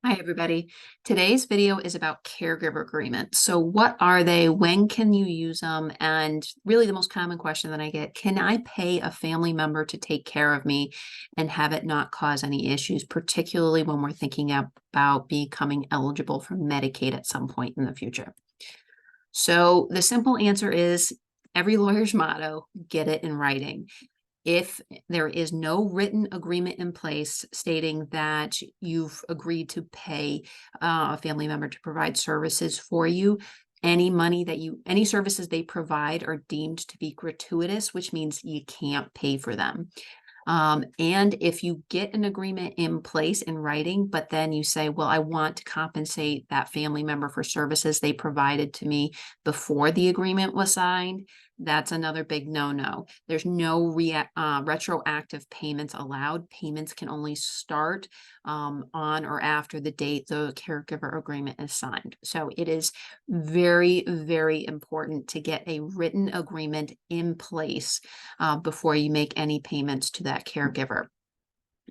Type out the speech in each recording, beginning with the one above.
Hi, everybody. Today's video is about caregiver agreements. So what are they? When can you use them? And really the most common question that I get, can I pay a family member to take care of me and have it not cause any issues, particularly when we're thinking about becoming eligible for Medicaid at some point in the future? So the simple answer is every lawyer's motto, get it in writing. If there is no written agreement in place stating that you've agreed to pay a family member to provide services for you, any services they provide are deemed to be gratuitous, which means you can't pay for them. And if you get an agreement in place in writing, but then you say, well, I want to compensate that family member for services they provided to me before the agreement was signed, that's another big no-no. There's no retroactive payments allowed. Payments can only start on or after the date the caregiver agreement is signed. So it is very, very important to get a written agreement in place before you make any payments to that caregiver.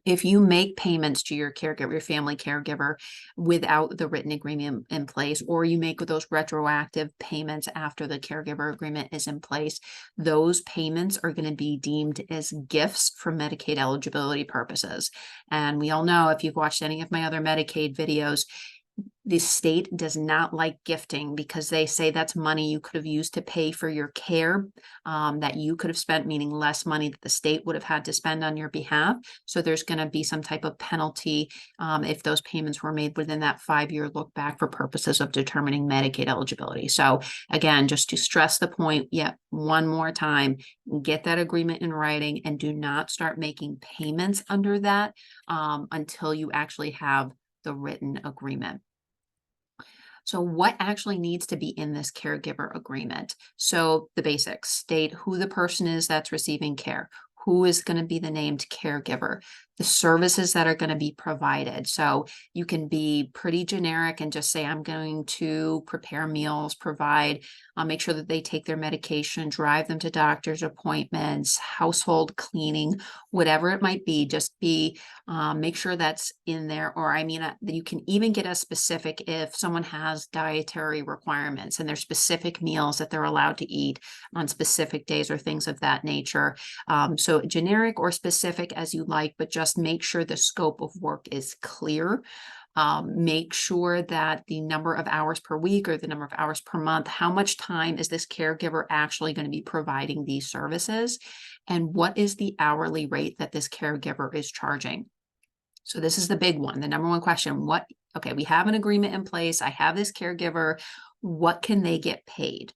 If you make payments to your caregiver, your family caregiver, without the written agreement in place, or you make those retroactive payments after the caregiver agreement is in place, those payments are going to be deemed as gifts for Medicaid eligibility purposes. And we all know, if you've watched any of my other Medicaid videos, the state does not like gifting because they say that's money you could have used to pay for your care that you could have spent, meaning less money that the state would have had to spend on your behalf. So there's going to be some type of penalty if those payments were made within that 5-year look back for purposes of determining Medicaid eligibility. So again, just to stress the point yet one more time, get that agreement in writing and do not start making payments under that until you actually have the written agreement. So what actually needs to be in this caregiver agreement? So the basics state who the person is that's receiving care, who is going to be the named caregiver, the services that are going to be provided. So you can be pretty generic and just say, I'm going to prepare meals, provide, make sure that they take their medication, drive them to doctor's appointments, household cleaning, whatever it might be, just be, make sure that's in there. Or you can even get as specific if someone has dietary requirements and there's specific meals that they're allowed to eat on specific days or things of that nature. So generic or specific as you like, but just make sure the scope of work is clear. Make sure that the number of hours per week or the number of hours per month, how much time is this caregiver actually going to be providing these services? And what is the hourly rate that this caregiver is charging? So this is the big one, the number one question. Okay, we have an agreement in place. I have this caregiver. What can they get paid?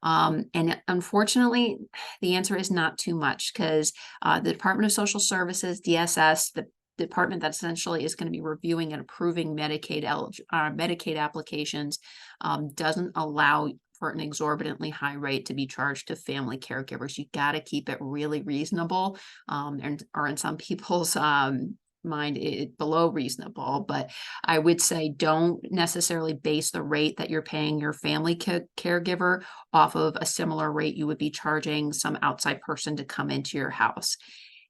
And unfortunately, the answer is not too much because the Department of Social Services, DSS, the department that essentially is going to be reviewing and approving Medicaid applications, doesn't allow for an exorbitantly high rate to be charged to family caregivers. You got to keep it really reasonable, or in some people's mind it below reasonable. But I would say don't necessarily base the rate that you're paying your family caregiver off of a similar rate you would be charging some outside person to come into your house.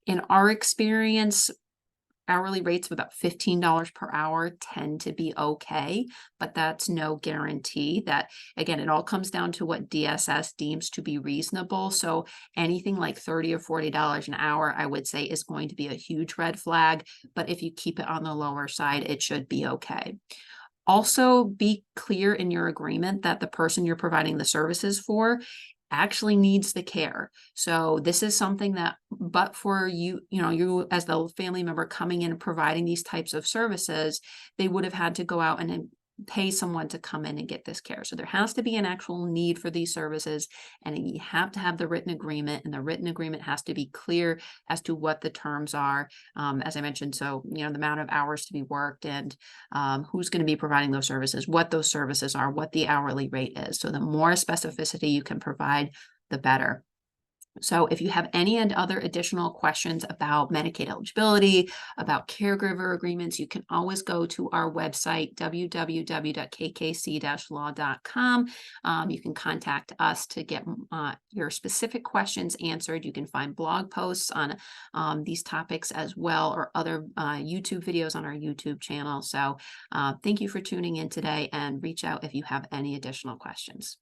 In our experience, hourly rates of about $15 per hour tend to be okay, but that's no guarantee. That, again, it all comes down to what DSS deems to be reasonable. So anything like $30 or $40 an hour, I would say, is going to be a huge red flag. But if you keep it on the lower side, it should be okay. Also, be clear in your agreement that the person you're providing the services for actually needs the care. So this is something that, but for you, you as the family member coming in and providing these types of services, they would have had to go out and pay someone to come in and get this care. So there has to be an actual need for these services, and you have to have the written agreement, and the written agreement has to be clear as to what the terms are. As I mentioned, so, the amount of hours to be worked and who's going to be providing those services, what those services are, what the hourly rate is. So the more specificity you can provide, the better. So if you have any and other additional questions about Medicaid eligibility, about caregiver agreements, you can always go to our website, www.kkc-law.com. You can contact us to get your specific questions answered. You can find blog posts on these topics as well, or other YouTube videos on our YouTube channel. So thank you for tuning in today, and reach out if you have any additional questions.